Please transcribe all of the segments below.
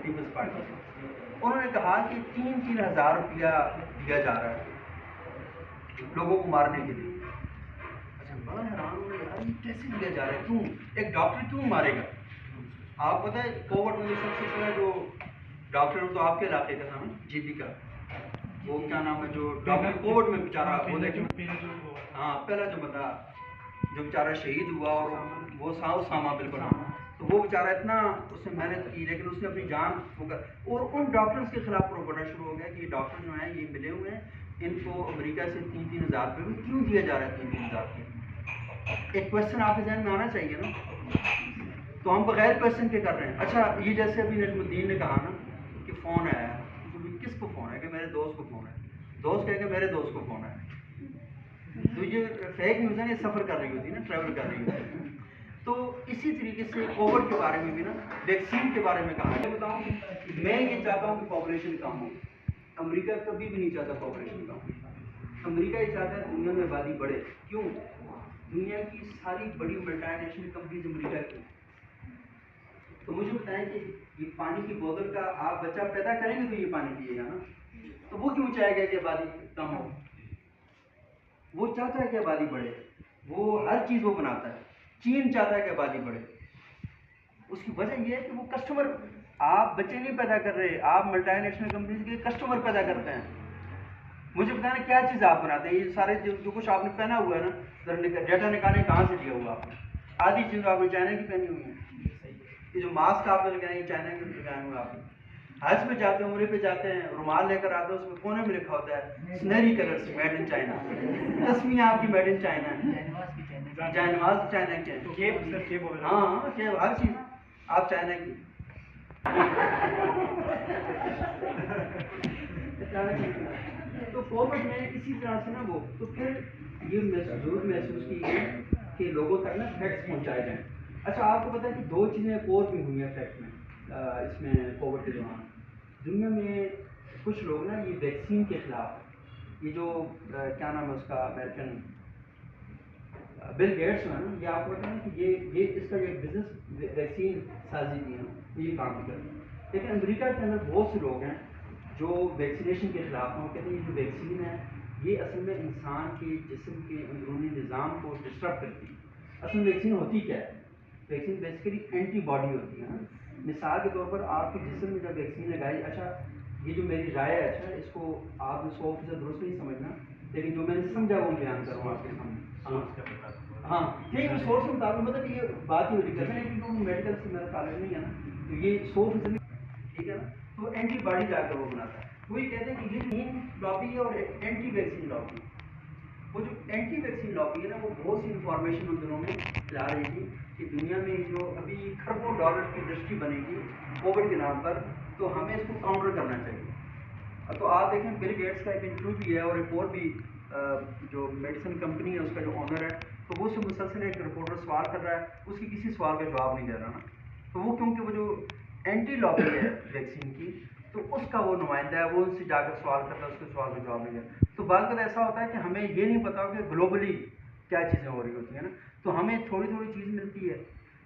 Peoples party سے. انہوں نے کہا کہ 3,000 روپیہ دیا جا رہا ہے لوگوں کو مارنے کے لیے. اچھا بڑا حیران ہوں یار یہ کیسے دیا جا رہا ہے, کیوں ایک ڈاکٹر کیوں مارے گا؟ آپ پتہ ہے کووڈ میں سب سے پہلے جو ڈاکٹر تو آپ کے علاقے کا تھا نا جی کا, وہ کیا نام ہے جو ڈاکٹر کووڈ میں بیچارہ وہ دیکھیں, ہاں پہلا جو بندہ جو بیچارہ شہید ہوا اور وہ اسامہ بالکل, تو وہ بیچارہ اتنا اس نے محنت کی لیکن اس نے اپنی جان اور ان ڈاکٹرز کے خلاف پروپگنڈا شروع ہو گیا کہ یہ ڈاکٹر جو ہیں یہ ملے ہوئے ہیں, ان کو امریکہ سے 3,000 روپئے کیوں دیا جا رہا ہے 3,000 روپئے؟ ایک کوشچن آپ کے ذہن میں آنا چاہیے نا, تو ہم بغیر کوشچن کے کر رہے ہیں. اچھا یہ جیسے ابھی نجم الدین نے کہا نا کہ فون آیا ہے, کس کو فون ہے کہ میرے دوست کو فون ہے, دوست کہہ کہ میرے دوست کو فون ہے, تو یہ فیک نیوز ہے, یہ سفر کر رہی ہوتی ہے نا, ٹریول کر رہی ہوتی ہے. تو اسی طریقے سے کووڈ کے بارے میں بھی نا ویکسین کے بارے میں کہا ہے. بتاؤں میں یہ چاہتا ہوں کہ پاپولیشن کم ہو, امریکہ کبھی بھی نہیں چاہتا پاپولیشن کم ہو, امریکہ یہ چاہتا ہے دنیا میں آبادی بڑھے. کیوں؟ دنیا کی ساری بڑی ملٹی نیشنل کمپنیز امریکہ کی. تو مجھے بتائیں کہ یہ پانی کی بوتل کا آپ بچہ پیدا کریں گے تو یہ پانی پیے گا نا, تو وہ کیوں چاہے گا کہ آبادی کم ہو؟ وہ چاہتا ہے کہ آبادی بڑھے, وہ ہر چیز وہ بناتا ہے. چین چاہتا ہے کہ آبادی بڑھے, اس کی وجہ یہ ہے کہ وہ کسٹمر, آپ بچے نہیں پیدا کر رہے, آپ ملٹی نیشنل کمپنیز کے کسٹمر پیدا کرتے ہیں. مجھے بتانا کیا چیز آپ بناتے ہیں, یہ سارے جو کچھ آپ نے پہنا ہوا ہے نا, ڈیٹا نکالنے کہاں سے لیا ہوا آپ نے؟ آدھی چیز آپ نے چائنا کی پہنی ہوئی ہیں, یہ جو ماسک آپ نے لگائے ہیں چائنا کے لگائے ہوئے آپ نے. حج پہ جاتے ہیں, عمرے پہ جاتے ہیں, رومال لے کر آتے ہیں, اس میں کونے میں لکھا ہوتا ہے سنہری کلر سے میڈ ان چائنا, تسمیہ آپ کی میڈ ان چائنا ہے, جائے نماز چائنا کے, ہاں ہر چیز آپ چائنا کی. تو کووڈ میں اسی طرح سے نا وہ, تو پھر یہ ضرور محسوس کی گئی کہ لوگوں تک نا فیکٹس پہنچائے جائیں. اچھا آپ کو پتہ ہے کہ 2 چیزیں اور بھی ہوئی ہیں فیکٹ میں, اس میں کووڈ کے دوران دنیا میں کچھ لوگ نا یہ ویکسین کے خلاف, یہ جو کیا نام ہے اس کا امریکن بل گیٹس ہے نا, یہ آپ کو پتہ ہے کہ یہ اس کا جو ایک بزنس ویکسین سازی کی ہے نا, یہ کام بھی کرتے ہیں. لیکن امریکہ کے اندر بہت سے لوگ ہیں جو ویکسینیشن کے خلاف ہیں, وہ کہتے ہیں یہ جو ویکسین ہے یہ اصل میں انسان کے جسم کے اندرونی نظام کو ڈسٹرب کرتی ہے. اصل میں ویکسین ہوتی کیا ہے؟ ویکسین بیسیکلی اینٹی باڈی ہوتی ہے نا. مثال کے طور پر آپ کے جسم میں جب ویکسین لگائی, اچھا یہ جو میری رائے ہے, اچھا اس کو آپ نے 100% درست نہیں سمجھنا, لیکن جو میں نے سمجھا وہ بیان کروں آپ کے سامنے. ہاں نہیں وہ سورس کے مطابق, مطلب یہ بات ہی ہوتی ہے کیونکہ میڈیکل سے میرا تعلق نہیں ہے نا, تو یہ 100% ٹھیک ہے نا. تو اینٹی باڈی جا کر وہ بناتا ہے. وہی کہتے ہیں کہ یہ مین لابی ہے اور ایک اینٹی ویکسین لابی. وہ جو اینٹی ویکسین لابی ہے نا, وہ بہت سی انفارمیشن ان دنوں میں لا رہی تھی کہ دنیا میں جو ابھی کھربوں ڈالر کی انڈسٹری بنے گی کووڈ کے نام پر, تو ہمیں اس کو کاؤنٹر کرنا چاہیے. تو آپ دیکھیں بل گیٹس کا ایک انٹرویو بھی ہے, اور ایک اور بھی جو میڈیسن کمپنی ہے اس کا جو آنر ہے, تو وہ سے مسلسل ایک رپورٹر سوال کر رہا ہے, اس کی کسی سوال کا جواب نہیں دے رہا نا. تو وہ کیونکہ وہ جو اینٹی لابی ہے ویکسین کی, تو اس کا وہ نمائندہ ہے, وہ ان سے جا کر سوال کرتا ہے, اس کے سوال کا جواب نہیں دیا. تو بعض وقت ایسا ہوتا ہے کہ ہمیں یہ نہیں پتا کہ گلوبلی کیا چیزیں ہو رہی ہوتی ہیں نا, تو ہمیں تھوڑی تھوڑی چیز ملتی ہے,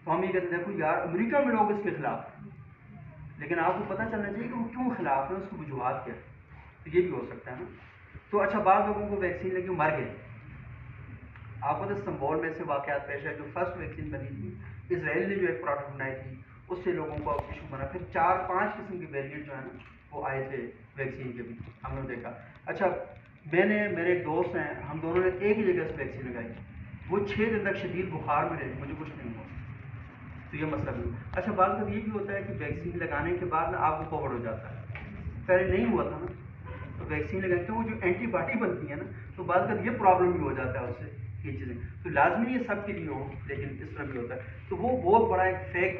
تو ہم یہ کہتے ہیں دیکھو یار امریکہ میں لوگ اس کے خلاف ہیں, لیکن آپ کو پتہ چلنا چاہیے کہ وہ کیوں خلاف ہیں, اس کی وجوہات کیا ہے. تو یہ بھی ہو سکتا ہے نا. تو اچھا بعض لوگوں کو ویکسین لگی مر گئے. آپ کو تو استنبول میں سے واقعات پیش ہے, جو فرسٹ ویکسین بنی تھی اسرائیل نے جو ایک پروڈکٹ بنائی تھی, اس سے لوگوں کو ایشو بنا. پھر 4-5 قسم کے ویریئنٹ جو ہے نا وہ آئے تھے ویکسین کے بھی, ہم نے دیکھا. اچھا میرے ایک دوست ہیں, ہم دونوں نے ایک ہی جگہ سے ویکسین لگائی, وہ 6 دن تک شدید بخار میں رہے, مجھے کچھ نہیں ہوا. تو یہ مسئلہ بھی ہوا. اچھا بعض وقت یہ بھی ہوتا ہے کہ ویکسین لگانے کے بعد نا آپ کو کووڈ ہو جاتا ہے, پہلے نہیں ہوا تھا نا, تو ویکسین لگانے تو وہ جو اینٹی باڈی بنتی ہے نا, تو بعض وقت یہ پرابلم بھی ہو جاتا ہے اس سے, یہ چیزیں. تو لازمی یہ سب کے لیے ہو, لیکن اس طرح بھی ہوتا ہے. تو وہ بہت بڑا ایک فیک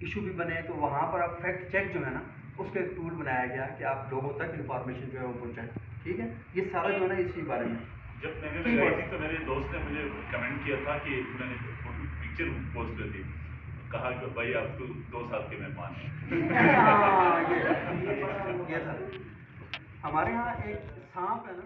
ایشو بھی بنے, تو وہاں پر اب فیکٹ چیک جو ہے نا اس کا ایک ٹول بنایا گیا کہ آپ لوگوں تک انفارمیشن جو ہے وہ پہنچائیں. ٹھیک ہے, یہ سارا جو ہے نا اسی بارے میں. جب میں نے لگائی تھی تو میرے دوست نے مجھے کمنٹ کیا تھا کہ میں نے پکچر پوسٹ کر دی, کہا کہ بھائی آپ تو 2 سال کے مہمان ہیں. ہمارے یہاں ایک سانپ ہے نا,